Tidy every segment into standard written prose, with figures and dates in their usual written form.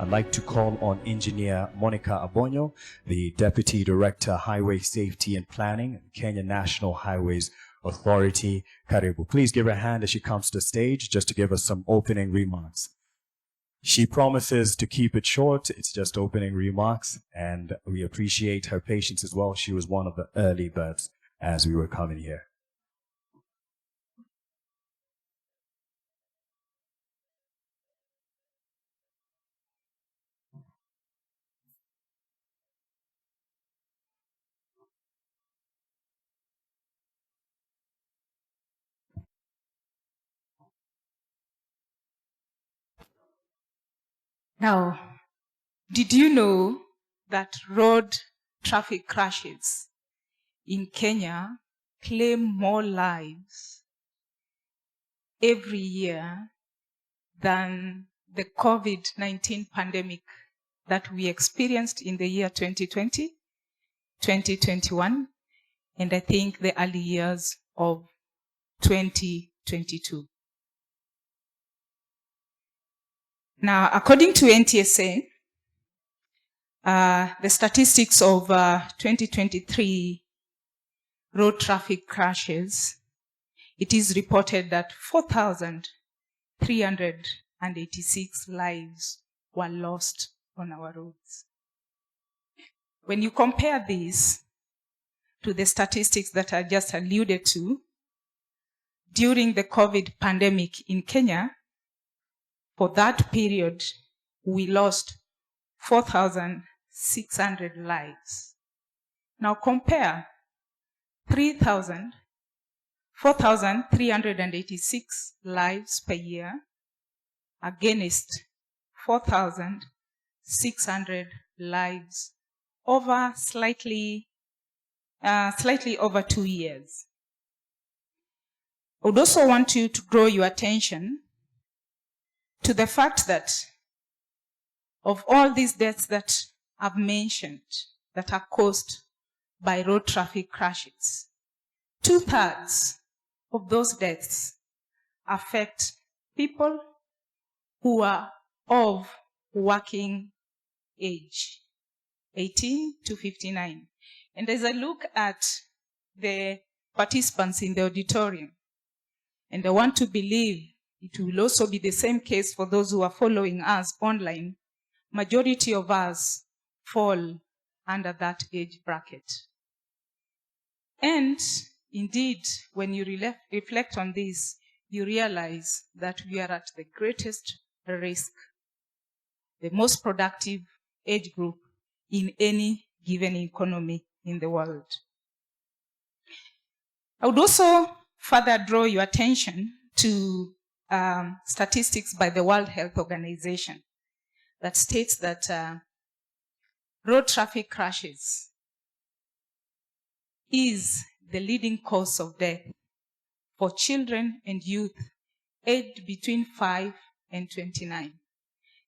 I'd like to call on Engineer Monica Abonyo, the Deputy Director, Highway Safety and Planning, Kenya National Highways Authority. Karibu. Please give her a hand as she comes to the stage just to give us some opening remarks. She promises to keep it short. It's just opening remarks, and we appreciate her patience as well. She was one of the early birds as we were coming here. Now, did you know that road traffic crashes in Kenya claim more lives every year than the COVID-19 pandemic that we experienced in the year 2020, 2021, and I think the early years of 2022. Now, according to NTSA, the statistics of 2023 road traffic crashes, it is reported that 4,386 lives were lost on our roads. When you compare this to the statistics that I just alluded to, during the COVID pandemic in Kenya, for that period, we lost 4,600 lives. Now compare 4,386 lives per year against 4,600 lives over slightly over 2 years. I would also want you to draw your attention to the fact that of all these deaths that I've mentioned that are caused by road traffic crashes, 2/3 of those deaths affect people who are of working age, 18 to 59. And as I look at the participants in the auditorium, and I want to believe it will also be the same case for those who are following us online, majority of us fall under that age bracket. And indeed, when you reflect on this, you realize that we are at the greatest risk, the most productive age group in any given economy in the world. I would also further draw your attention to statistics by the World Health Organization that states that road traffic crashes is the leading cause of death for children and youth aged between 5 and 29,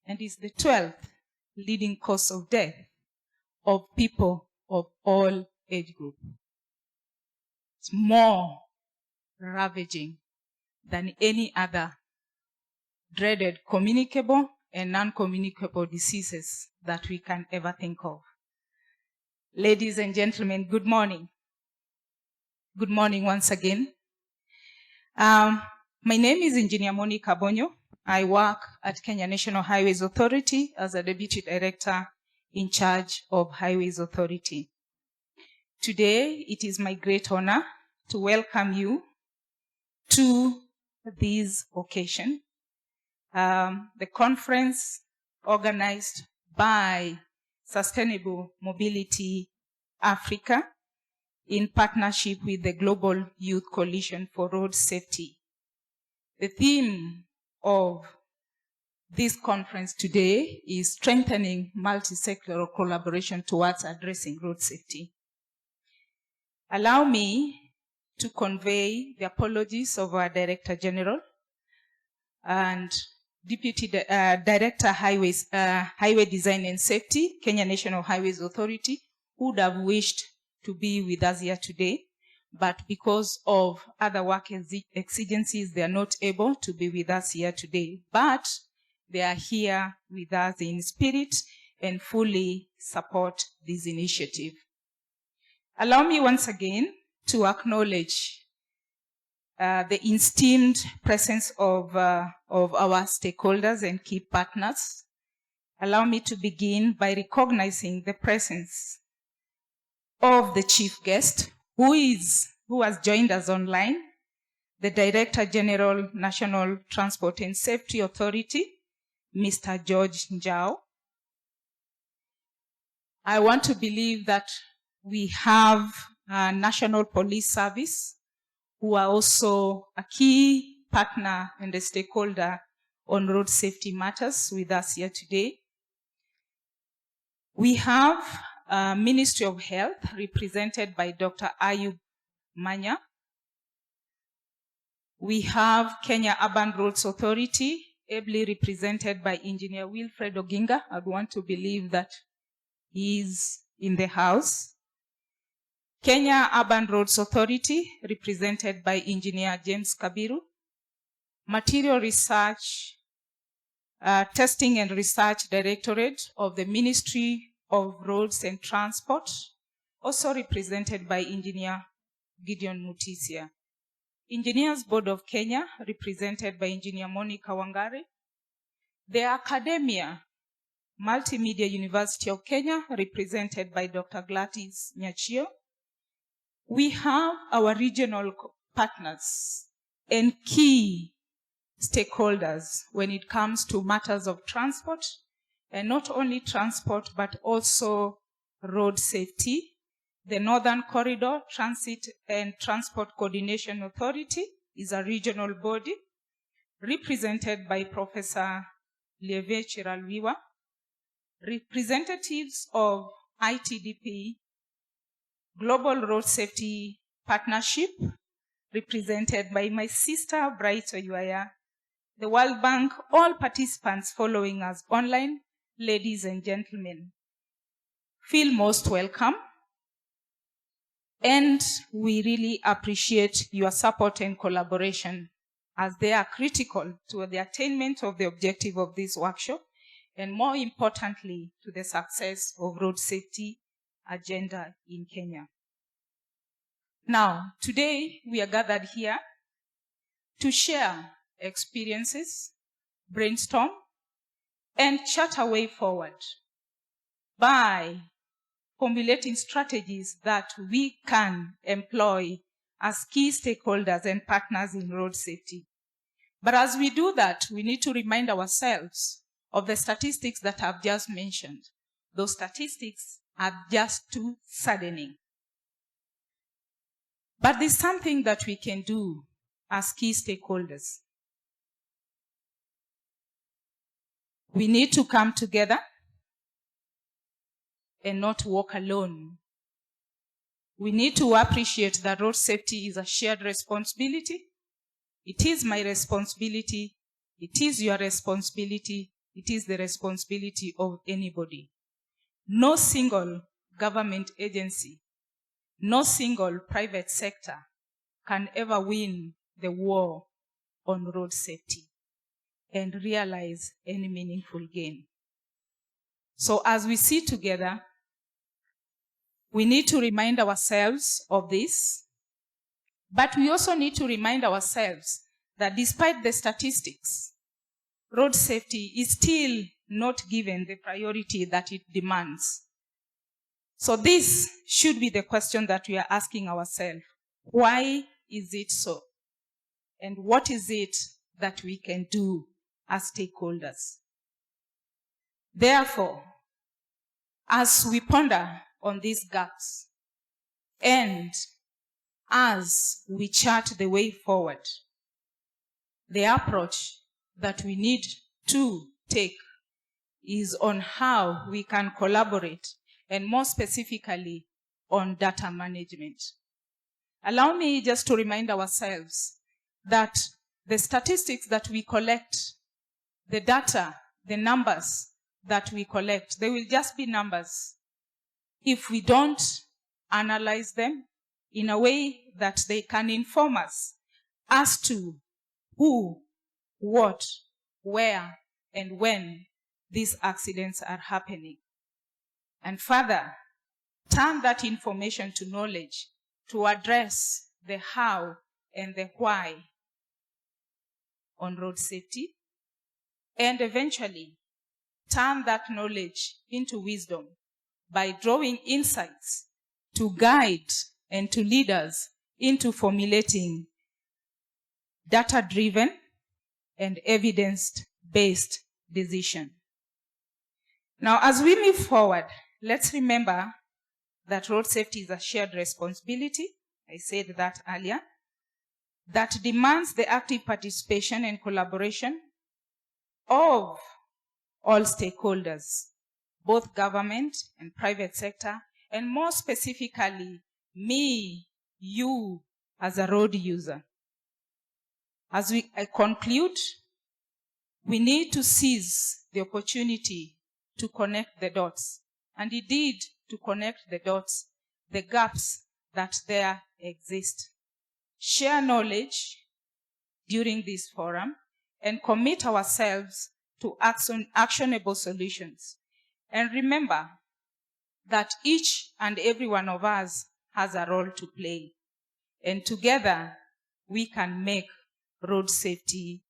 and is the 12th leading cause of death of people of all age groups. It's more ravaging than any other dreaded communicable and non-communicable diseases that we can ever think of. Ladies and gentlemen, good morning. Good morning once again. My name is Engineer Monica Abonyo. I work at Kenya National Highways Authority as a Deputy Director in charge of Highways Authority. Today, it is my great honor to welcome you to this occasion. The conference organized by Sustainable Mobility Africa in partnership with the Global Youth Coalition for Road Safety. The theme of this conference today is strengthening multi-sectoral collaboration towards addressing road safety. Allow me to convey the apologies of our Director General and Deputy Director Highway Design and Safety, Kenya National Highways Authority, who would have wished to be with us here today, but because of other work exigencies, they are not able to be with us here today. But they are here with us in spirit and fully support this initiative. Allow me once again to acknowledge the esteemed presence of our stakeholders and key partners. Allow me to begin by recognizing the presence of the chief guest, who has joined us online, the Director General, National Transport and Safety Authority, Mr. George Njau. I want to believe that we have a National Police Service, who are also a key partner and a stakeholder on road safety matters with us here today. We have Ministry of Health, represented by Dr. Ayub Manya. We have Kenya Urban Roads Authority, ably represented by Engineer Wilfred Oginga. I'd want to believe that he is in the house. Kenya Urban Roads Authority, represented by Engineer James Kabiru. Material Research, Testing and Research Directorate of the Ministry of Roads and Transport, also represented by Engineer Gideon Mutisia. Engineers Board of Kenya, represented by Engineer Monica Wangari. The Academia, Multimedia University of Kenya, represented by Dr. Gladys Nyachio. We have our regional partners and key stakeholders when it comes to matters of transport, and not only transport, but also road safety. The Northern Corridor Transit and Transport Coordination Authority is a regional body represented by Professor Lieve Chiralwiwa. Representatives of ITDP, Global Road Safety Partnership, represented by my sister Bright Oyuaya, the World Bank, all participants following us online, ladies and gentlemen, feel most welcome. And we really appreciate your support and collaboration, as they are critical to the attainment of the objective of this workshop, and more importantly, to the success of road safety agenda in Kenya. Now, today we are gathered here to share experiences, brainstorm, and chart a way forward by formulating strategies that we can employ as key stakeholders and partners in road safety. But as we do that, we need to remind ourselves of the statistics that I've just mentioned. Those statistics are just too saddening. But there's something that we can do as key stakeholders. We need to come together and not walk alone. We need to appreciate that road safety is a shared responsibility. It is my responsibility. It is your responsibility. It is the responsibility of anybody. No single government agency, no single private sector can ever win the war on road safety and realize any meaningful gain. So as we sit together, we need to remind ourselves of this, but we also need to remind ourselves that despite the statistics, road safety is still not given the priority that it demands. So this should be the question that we are asking ourselves. Why is it so? And what is it that we can do as stakeholders? Therefore, as we ponder on these gaps, and as we chart the way forward, the approach that we need to take is on how we can collaborate, and more specifically on data management. Allow me just to remind ourselves that the statistics that we collect, the data, the numbers that we collect, they will just be numbers if we don't analyze them in a way that they can inform us as to who, what, where, and when these accidents are happening. And further, turn that information to knowledge to address the how and the why on road safety, and eventually turn that knowledge into wisdom by drawing insights to guide and to lead us into formulating data-driven and evidence-based decision. Now, as we move forward, let's remember that road safety is a shared responsibility. I said that earlier. That demands the active participation and collaboration of all stakeholders, both government and private sector, and more specifically, me, you, as a road user. As I conclude, we need to seize the opportunity to connect the dots, and indeed to connect the dots, the gaps that there exist. Share knowledge during this forum and commit ourselves to actionable solutions. And remember that each and every one of us has a role to play. And together we can make road safety,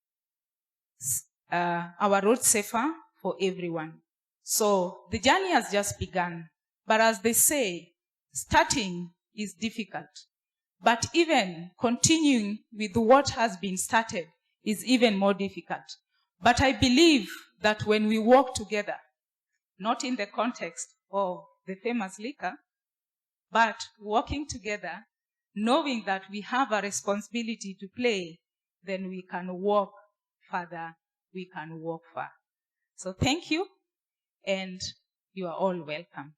our roads safer for everyone. So the journey has just begun. But as they say, starting is difficult. But even continuing with what has been started is even more difficult. But I believe that when we work together, not in the context of the famous liquor, but working together, knowing that we have a responsibility to play, then we can walk further, we can walk far. So thank you, and you are all welcome.